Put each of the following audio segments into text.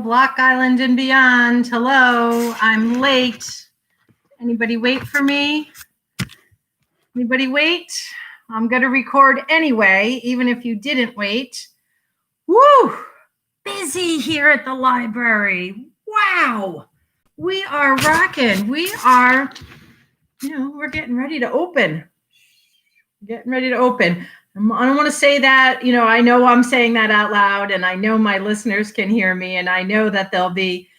Block Island and beyond. Hello, I'm late. Anybody wait for me? Anybody wait? I'm going to record anyway, even if you didn't wait. Woo! Busy here at the library. Wow. We are rocking. We are, we're getting ready to open. Getting ready to open. I don't want to say that, I know I'm saying that out loud, and I know my listeners can hear me, and I know that there'll be,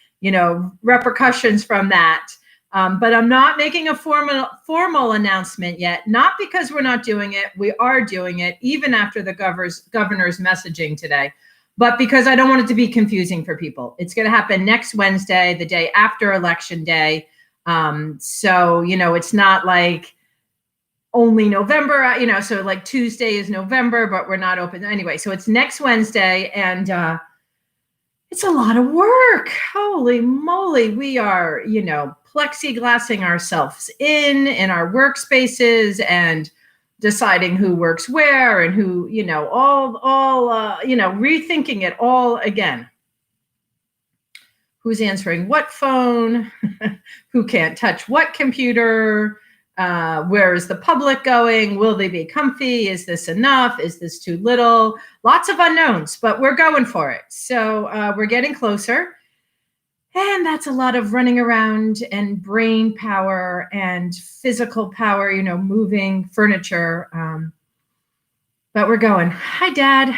repercussions from that. But I'm not making a formal announcement yet, not because we're not doing it. We are doing it, even after the governor's messaging today, but because I don't want it to be confusing for people. It's going to happen next Wednesday, the day after Election Day. So, it's not like only November, so like Tuesday is November, but we're not open anyway. So it's next Wednesday, and it's a lot of work. Holy moly. We are, plexiglassing ourselves in our workspaces and deciding who works where and who, rethinking it all again. Who's answering what phone? Who can't touch what computer? Where is the public going? Will they be comfy? Is this enough? Is this too little? Lots of unknowns, but we're going for it. So we're getting closer. And that's a lot of running around and brain power and physical power, moving furniture. But we're going. Hi, Dad.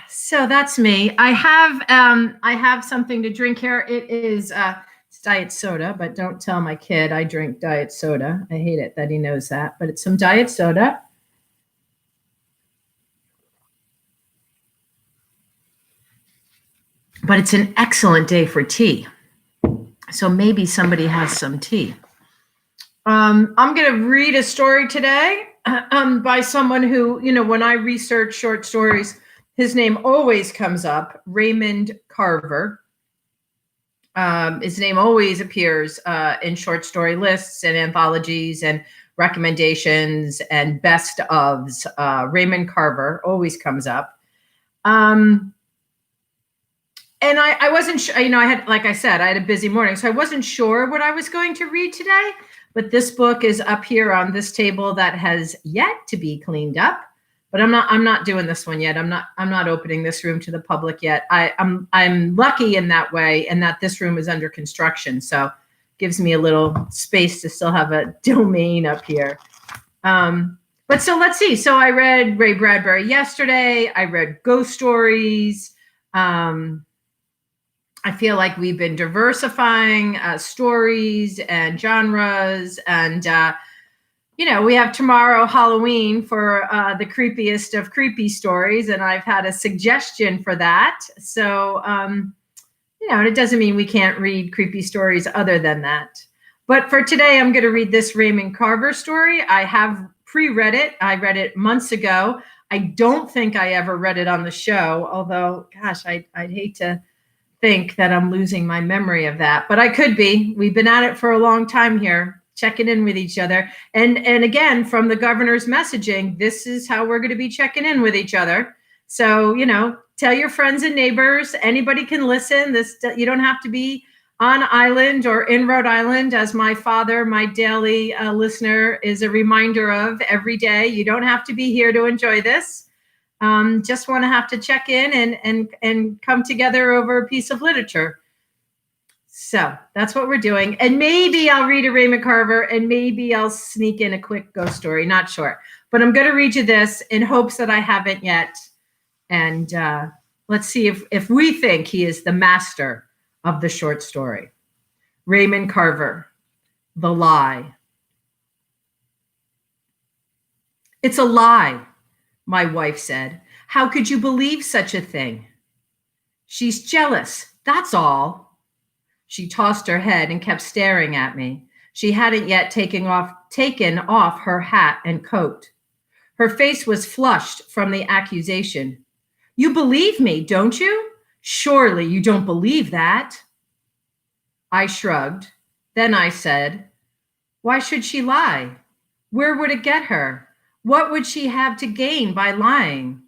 So that's me. I have something to drink here. It is it's diet soda, but don't tell my kid I drink diet soda. I hate it that he knows that, but it's some diet soda. But it's an excellent day for tea. So maybe somebody has some tea. I'm going to read a story today by someone who, when I research short stories, his name always comes up, Raymond Carver. His name always appears in short story lists and anthologies and recommendations and best ofs. Raymond Carver always comes up. And I wasn't sure, I had, like I said, I had a busy morning, so I wasn't sure what I was going to read today. But this book is up here on this table that has yet to be cleaned up. But I'm not doing this one yet. I'm not opening this room to the public yet. I'm lucky in that way, and that this room is under construction, so gives me a little space to still have a domain up here. But so let's see. So I read Ray Bradbury yesterday. I read ghost stories. I feel like we've been diversifying stories and genres, and we have tomorrow Halloween for the creepiest of creepy stories, and I've had a suggestion for that. So, and it doesn't mean we can't read creepy stories other than that. But for today, I'm going to read this Raymond Carver story. I have pre-read it. I read it months ago. I don't think I ever read it on the show, although, gosh, I'd hate to think that I'm losing my memory of that, but I could be. We've been at it for a long time here, checking in with each other. And again, from the governor's messaging, this is how we're going to be checking in with each other. So, tell your friends and neighbors, anybody can listen. You don't have to be on island or in Rhode Island, as my father, my daily listener, is a reminder of every day. You don't have to be here to enjoy this. Just want to have to check in and come together over a piece of literature. So that's what we're doing. And maybe I'll read a Raymond Carver, and maybe I'll sneak in a quick ghost story. Not sure. But I'm going to read you this in hopes that I haven't yet. And let's see if we think he is the master of the short story. Raymond Carver, The Lie. It's a lie, my wife said. How could you believe such a thing? She's jealous, that's all. She tossed her head and kept staring at me. She hadn't yet taken off her hat and coat. Her face was flushed from the accusation. You believe me, don't you? Surely you don't believe that. I shrugged. Then I said, why should she lie? Where would it get her? What would she have to gain by lying?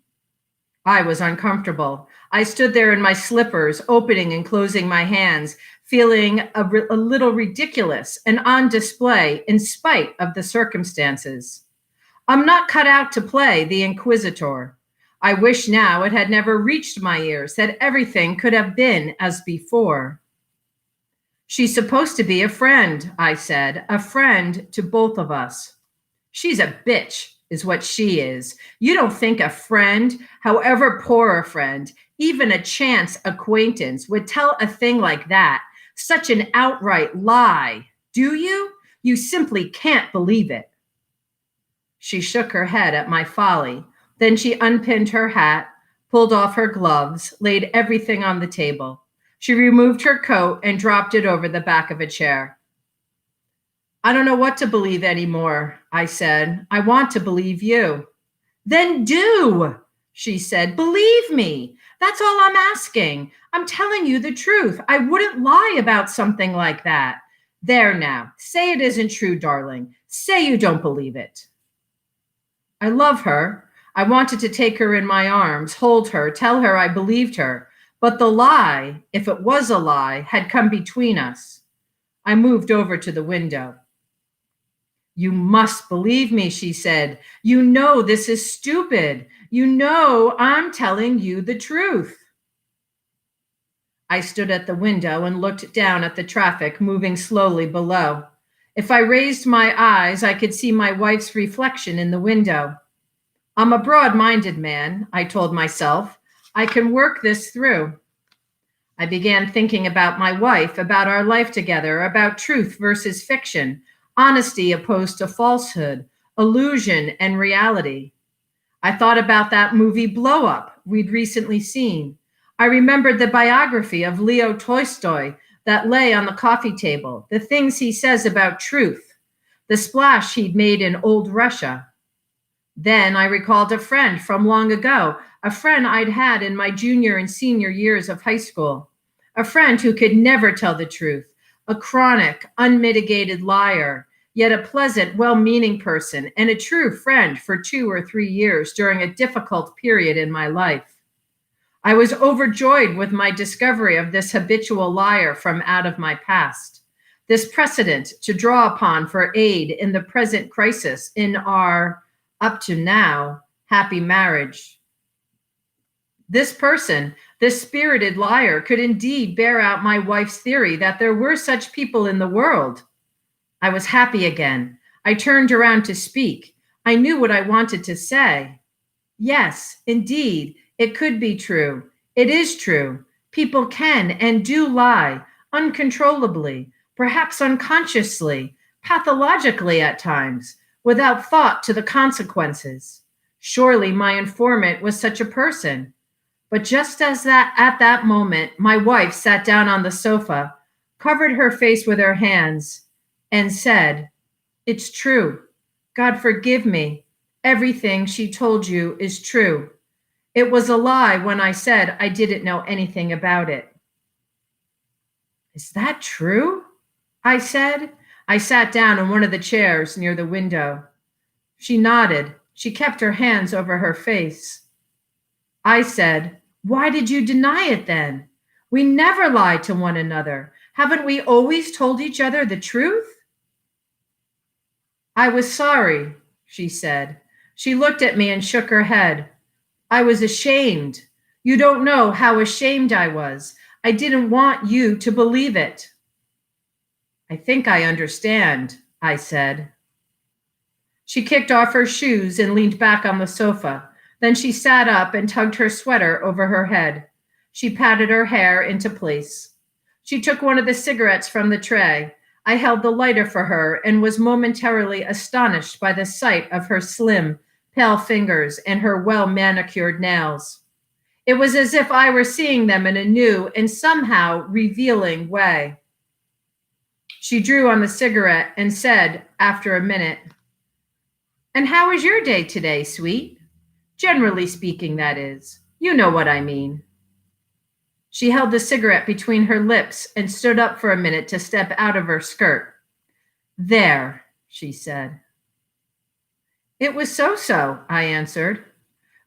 I was uncomfortable. I stood there in my slippers, opening and closing my hands, feeling a little ridiculous and on display in spite of the circumstances. I'm not cut out to play the inquisitor. I wish now it had never reached my ears, that everything could have been as before. She's supposed to be a friend, I said, a friend to both of us. She's a bitch, is what she is. You don't think a friend, however poor a friend, even a chance acquaintance, would tell a thing like that, such an outright lie, do you? You simply can't believe it. She shook her head at my folly. Then she unpinned her hat, pulled off her gloves, laid everything on the table. She removed her coat and dropped it over the back of a chair. I don't know what to believe anymore, I said. I want to believe you. Then do, she said. Believe me. That's all I'm asking. I'm telling you the truth. I wouldn't lie about something like that. There now. Say it isn't true, darling. Say you don't believe it. I love her. I wanted to take her in my arms, hold her, tell her I believed her. But the lie, if it was a lie, had come between us. I moved over to the window. You must believe me, she said. You know this is stupid. You know I'm telling you the truth. I stood at the window and looked down at the traffic moving slowly below. If I raised my eyes, I could see my wife's reflection in the window. I'm a broad-minded man, I told myself. I can work this through. I began thinking about my wife, about our life together, about truth versus fiction, honesty opposed to falsehood, illusion and reality. I thought about that movie Blow Up we'd recently seen. I remembered the biography of Leo Tolstoy that lay on the coffee table, the things he says about truth, the splash he'd made in old Russia. Then I recalled a friend from long ago, a friend I'd had in my junior and senior years of high school, a friend who could never tell the truth, a chronic, unmitigated liar, yet a pleasant, well-meaning person and a true friend for 2 or 3 years during a difficult period in my life. I was overjoyed with my discovery of this habitual liar from out of my past, this precedent to draw upon for aid in the present crisis in our, up to now, happy marriage. This person, this spirited liar, could indeed bear out my wife's theory that there were such people in the world. I was happy again. I turned around to speak. I knew what I wanted to say. Yes, indeed, it could be true. It is true. People can and do lie, uncontrollably, perhaps unconsciously, pathologically at times, without thought to the consequences. Surely my informant was such a person. But just as that at that moment, my wife sat down on the sofa, covered her face with her hands, and said, "It's true. God forgive me. Everything she told you is true. It was a lie when I said I didn't know anything about it." Is that true? I said. I sat down in one of the chairs near the window. She nodded. She kept her hands over her face. I said, "Why did you deny it then? We never lie to one another. Haven't we always told each other the truth?" "I was sorry," she said. She looked at me and shook her head. "I was ashamed. You don't know how ashamed I was. I didn't want you to believe it." "I think I understand," I said. She kicked off her shoes and leaned back on the sofa. Then she sat up and tugged her sweater over her head. She patted her hair into place. She took one of the cigarettes from the tray. I held the lighter for her and was momentarily astonished by the sight of her slim, pale fingers and her well-manicured nails. It was as if I were seeing them in a new and somehow revealing way. She drew on the cigarette and said, after a minute, "And how was your day today, sweet? Generally speaking, that is. You know what I mean." She held the cigarette between her lips and stood up for a minute to step out of her skirt. "There," she said. "It was so-so," I answered.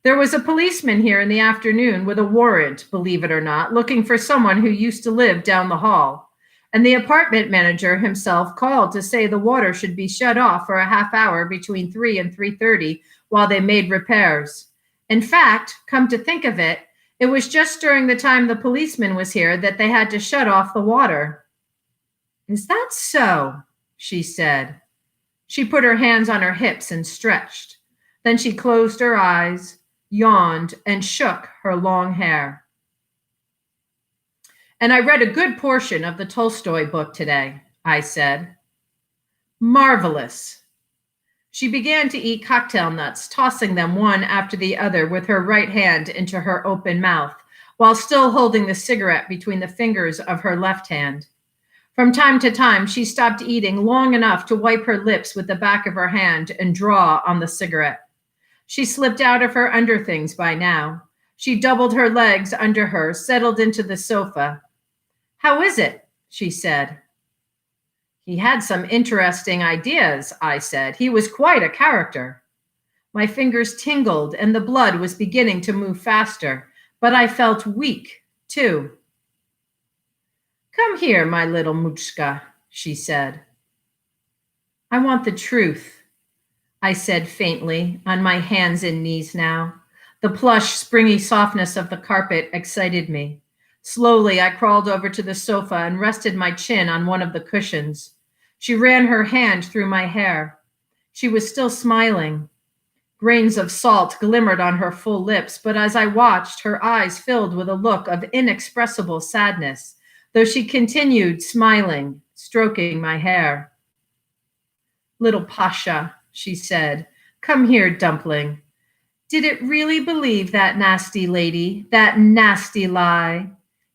There was a policeman here in the afternoon with a warrant, believe it or not, looking for someone who used to live down the hall. And the apartment manager himself called to say the water should be shut off for a half hour between 3 and 3:30 while they made repairs. In fact, come to think of it, it was just during the time the policeman was here that they had to shut off the water. Is that so? She said. She put her hands on her hips and stretched. Then she closed her eyes, yawned, and shook her long hair. And I read a good portion of the Tolstoy book today, I said. Marvelous. She began to eat cocktail nuts, tossing them one after the other with her right hand into her open mouth, while still holding the cigarette between the fingers of her left hand. From time to time, she stopped eating long enough to wipe her lips with the back of her hand and draw on the cigarette. She slipped out of her underthings by now. She doubled her legs under her, settled into the sofa. How is it? She said. He had some interesting ideas, I said. He was quite a character. My fingers tingled and the blood was beginning to move faster, but I felt weak, too. Come here, my little Muchka, she said. I want the truth, I said faintly, on my hands and knees now. The plush, springy softness of the carpet excited me. Slowly, I crawled over to the sofa and rested my chin on one of the cushions. She ran her hand through my hair. She was still smiling. Grains of salt glimmered on her full lips, but as I watched, her eyes filled with a look of inexpressible sadness, though she continued smiling, stroking my hair. Little Pasha, she said, come here, dumpling. Did it really believe that nasty lady, that nasty lie?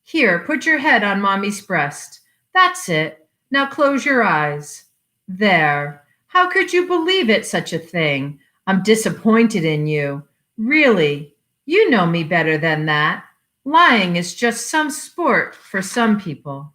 Here, put your head on Mommy's breast. That's it. Now close your eyes. There. How could you believe it, such a thing? I'm disappointed in you. Really, you know me better than that. Lying is just some sport for some people.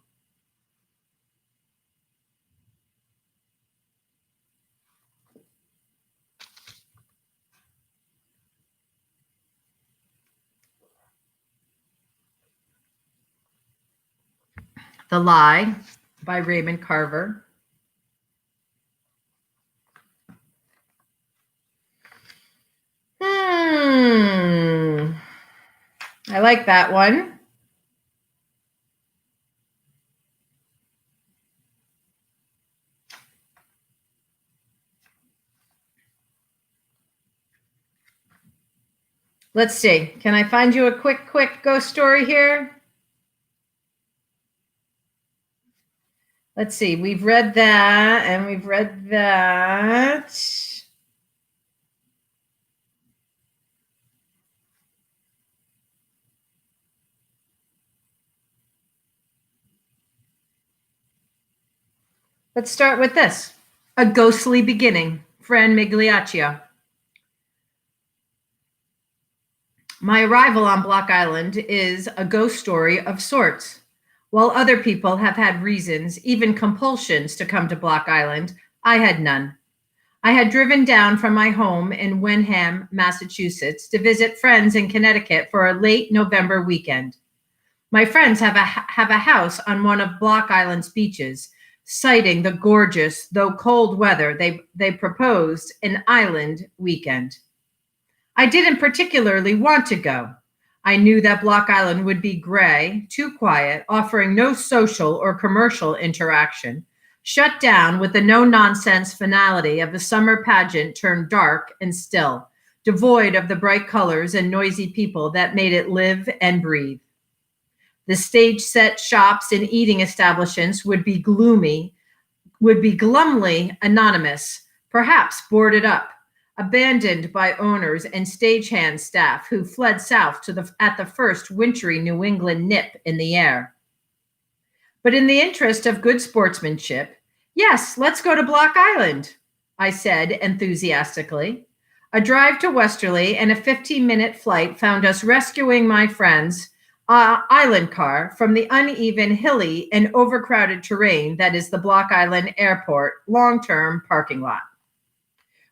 The Lie by Raymond Carver. I like that one. Let's see. Can I find you a quick ghost story here? Let's see. We've read that and we've read that. Let's start with this. A Ghostly Beginning, Fran Migliaccio. My arrival on Block Island is a ghost story of sorts. While other people have had reasons, even compulsions, to come to Block Island, I had none. I had driven down from my home in Wenham, Massachusetts, to visit friends in Connecticut for a late November weekend. My friends have a house on one of Block Island's beaches, citing the gorgeous, though cold weather. They proposed an island weekend. I didn't particularly want to go. I knew that Block Island would be gray, too quiet, offering no social or commercial interaction, shut down with the no-nonsense finality of a summer pageant turned dark and still, devoid of the bright colors and noisy people that made it live and breathe. The stage-set shops and eating establishments would be glumly anonymous, perhaps boarded up, abandoned by owners and stagehand staff who fled south at the first wintry New England nip in the air. But in the interest of good sportsmanship, yes, let's go to Block Island, I said enthusiastically. A drive to Westerly and a 15-minute flight found us rescuing my friend's island car from the uneven, hilly, and overcrowded terrain that is the Block Island Airport long-term parking lot.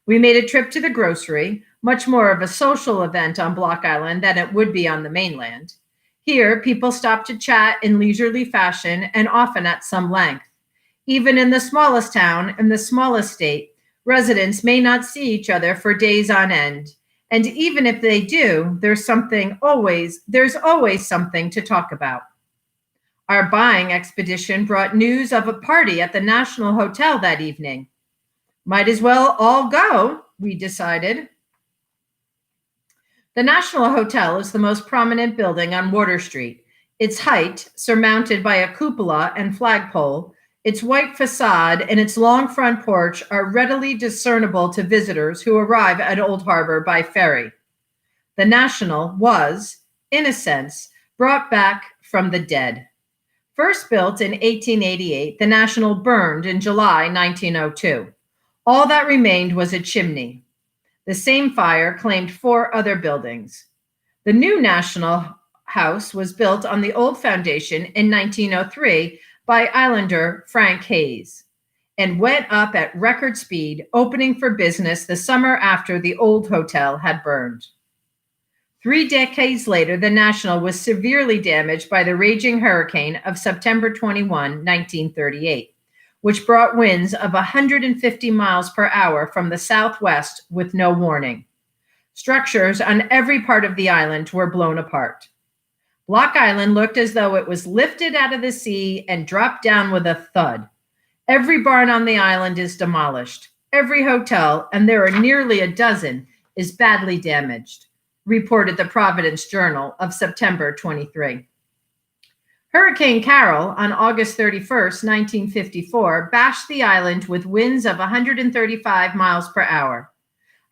We made a trip to the grocery, much more of a social event on Block Island than it would be on the mainland. Here, people stop to chat in leisurely fashion and often at some length. Even in the smallest town and the smallest state, residents may not see each other for days on end. And even if they do, there's always something to talk about. Our buying expedition brought news of a party at the National Hotel that evening. Might as well all go, we decided. The National Hotel is the most prominent building on Water Street. Its height, surmounted by a cupola and flagpole, its white facade, and its long front porch are readily discernible to visitors who arrive at Old Harbor by ferry. The National was, in a sense, brought back from the dead. First built in 1888, the National burned in July 1902. All that remained was a chimney. The same fire claimed 4 other buildings. The new National House was built on the old foundation in 1903 by Islander Frank Hayes and went up at record speed, opening for business the summer after the old hotel had burned. 3 decades later, the National was severely damaged by the raging hurricane of September 21, 1938, which brought winds of 150 miles per hour from the southwest with no warning. Structures on every part of the island were blown apart. Block Island looked as though it was lifted out of the sea and dropped down with a thud. Every barn on the island is demolished. Every hotel, and there are nearly a dozen, is badly damaged, reported the Providence Journal of September 23. Hurricane Carol on August 31, 1954, bashed the island with winds of 135 miles per hour.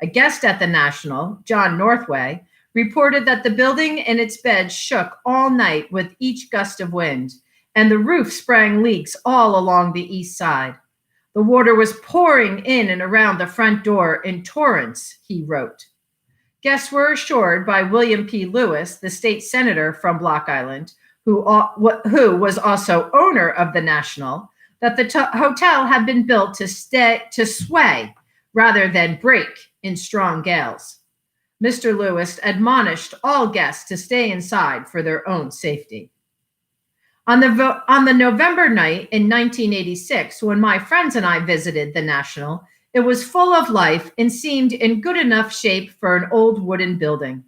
A guest at the National, John Northway, reported that the building and its beds shook all night with each gust of wind, and the roof sprang leaks all along the east side. The water was pouring in and around the front door in torrents, he wrote. Guests were assured by William P. Lewis, the state senator from Block Island, who was also owner of the National, that the hotel had been built to sway rather than break in strong gales. Mr. Lewis admonished all guests to stay inside for their own safety. On the November night in 1986, when my friends and I visited the National, it was full of life and seemed in good enough shape for an old wooden building.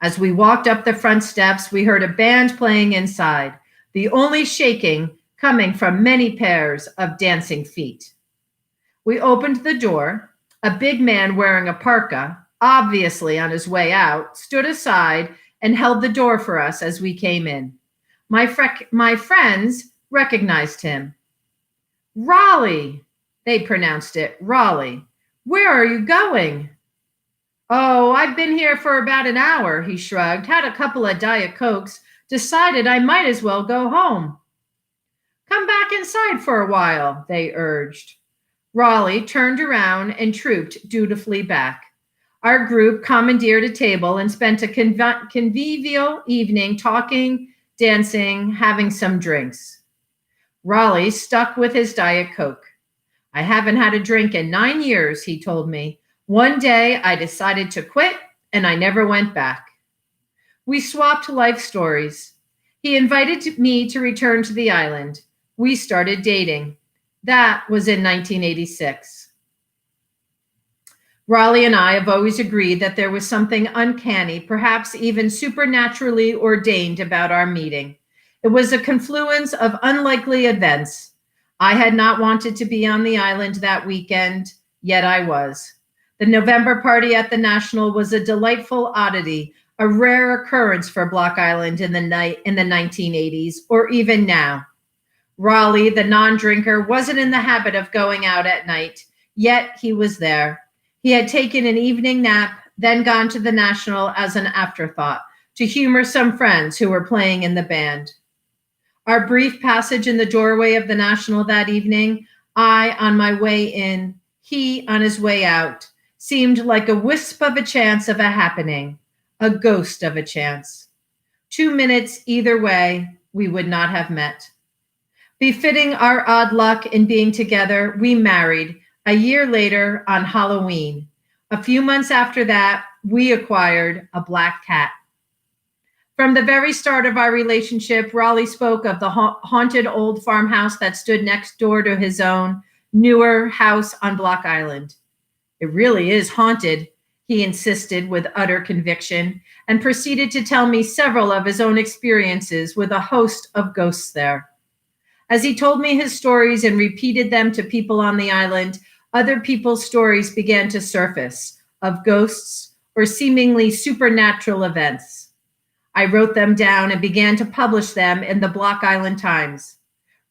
As we walked up the front steps, we heard a band playing inside, the only shaking coming from many pairs of dancing feet. We opened the door. A big man wearing a parka, obviously on his way out, stood aside and held the door for us as we came in. My friends recognized him. Raleigh, they pronounced it, Raleigh. Where are you going? Oh, I've been here for about an hour, he shrugged, had a couple of Diet Cokes, decided I might as well go home. Come back inside for a while, they urged. Raleigh turned around and trooped dutifully back. Our group commandeered a table and spent a convivial evening talking, dancing, having some drinks. Raleigh stuck with his Diet Coke. I haven't had a drink in 9 years, he told me. One day I decided to quit and I never went back. We swapped life stories. He invited me to return to the island. We started dating. That was in 1986. Raleigh and I have always agreed that there was something uncanny, perhaps even supernaturally ordained about our meeting. It was a confluence of unlikely events. I had not wanted to be on the island that weekend, yet I was. The November party at the National was a delightful oddity, a rare occurrence for Block Island in the 1980s, or even now. Raleigh, the non-drinker, wasn't in the habit of going out at night, yet he was there. He had taken an evening nap, then gone to the National as an afterthought, to humor some friends who were playing in the band. Our brief passage in the doorway of the National that evening, I on my way in, he on his way out, seemed like a wisp of a chance of a happening, a ghost of a chance. 2 minutes either way, we would not have met. Befitting our odd luck in being together, we married a year later on Halloween, A few months after that, we acquired a black cat. From the very start of our relationship, Raleigh spoke of the haunted old farmhouse that stood next door to his own newer house on Block Island. It really is haunted, he insisted with utter conviction, and proceeded to tell me several of his own experiences with a host of ghosts there. As he told me his stories and repeated them to people on the island, other people's stories began to surface of ghosts or seemingly supernatural events. I wrote them down and began to publish them in the Block Island Times.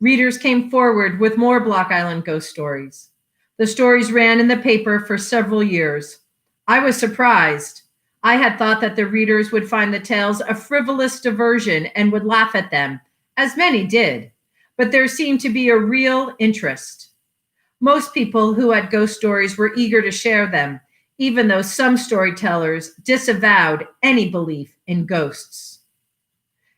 Readers came forward with more Block Island ghost stories. The stories ran in the paper for several years. I was surprised. I had thought that the readers would find the tales a frivolous diversion and would laugh at them, as many did. But there seemed to be a real interest. Most people who had ghost stories were eager to share them, even though some storytellers disavowed any belief in ghosts.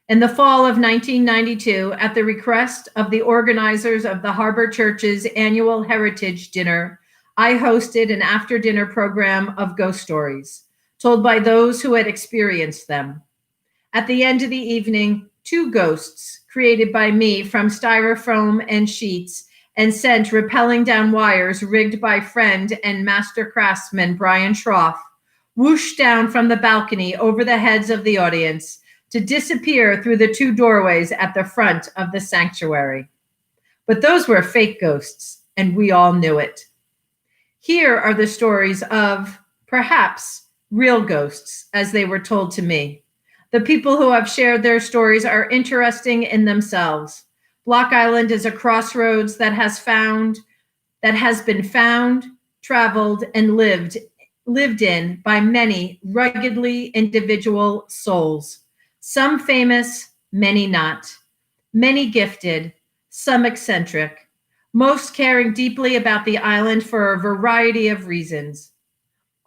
In the fall of 1992, at the request of the organizers of the Harbor Church's annual Heritage Dinner, I hosted an after-dinner program of ghost stories, told by those who had experienced them. At the end of the evening, 2 ghosts, created by me from styrofoam and sheets, and sent rappelling down wires rigged by friend and master craftsman Brian Schroff, whooshed down from the balcony over the heads of the audience to disappear through the 2 doorways at the front of the sanctuary. But those were fake ghosts, and we all knew it. Here are the stories of, perhaps, real ghosts, as they were told to me. The people who have shared their stories are interesting in themselves. Block Island is a crossroads that has been found, traveled, and lived in by many ruggedly individual souls. Some famous, many not. Many gifted, some eccentric. Most caring deeply about the island for a variety of reasons.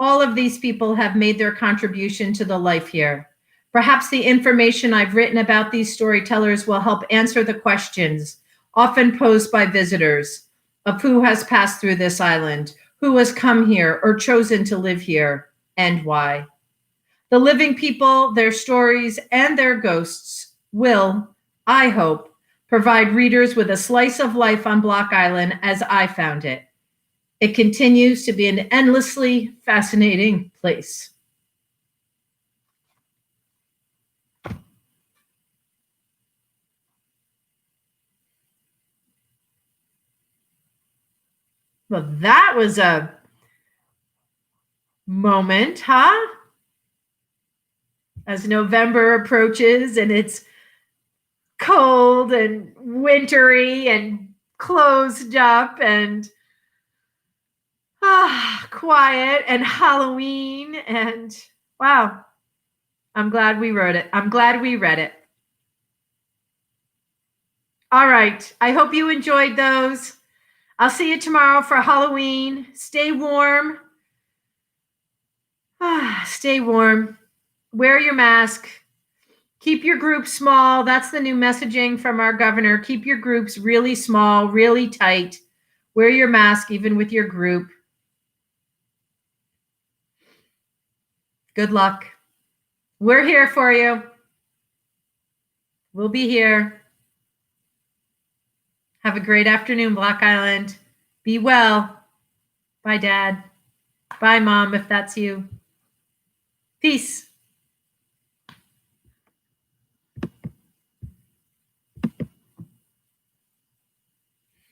All of these people have made their contribution to the life here. Perhaps the information I've written about these storytellers will help answer the questions often posed by visitors of who has passed through this island, who has come here or chosen to live here, and why. The living people, their stories, and their ghosts will, I hope, provide readers with a slice of life on Block Island as I found it. It continues to be an endlessly fascinating place. Well, that was a moment, huh? As November approaches and it's cold and wintry and closed up and quiet and Halloween and wow, I'm glad we wrote it. I'm glad we read it. All right. I hope you enjoyed those. I'll see you tomorrow for Halloween. Stay warm. Stay warm. Wear your mask. Keep your group small. That's the new messaging from our governor. Keep your groups really small, really tight. Wear your mask even with your group. Good luck. We're here for you. We'll be here. Have a great afternoon, Block Island. Be well. Bye, Dad. Bye, Mom, if that's you. Peace.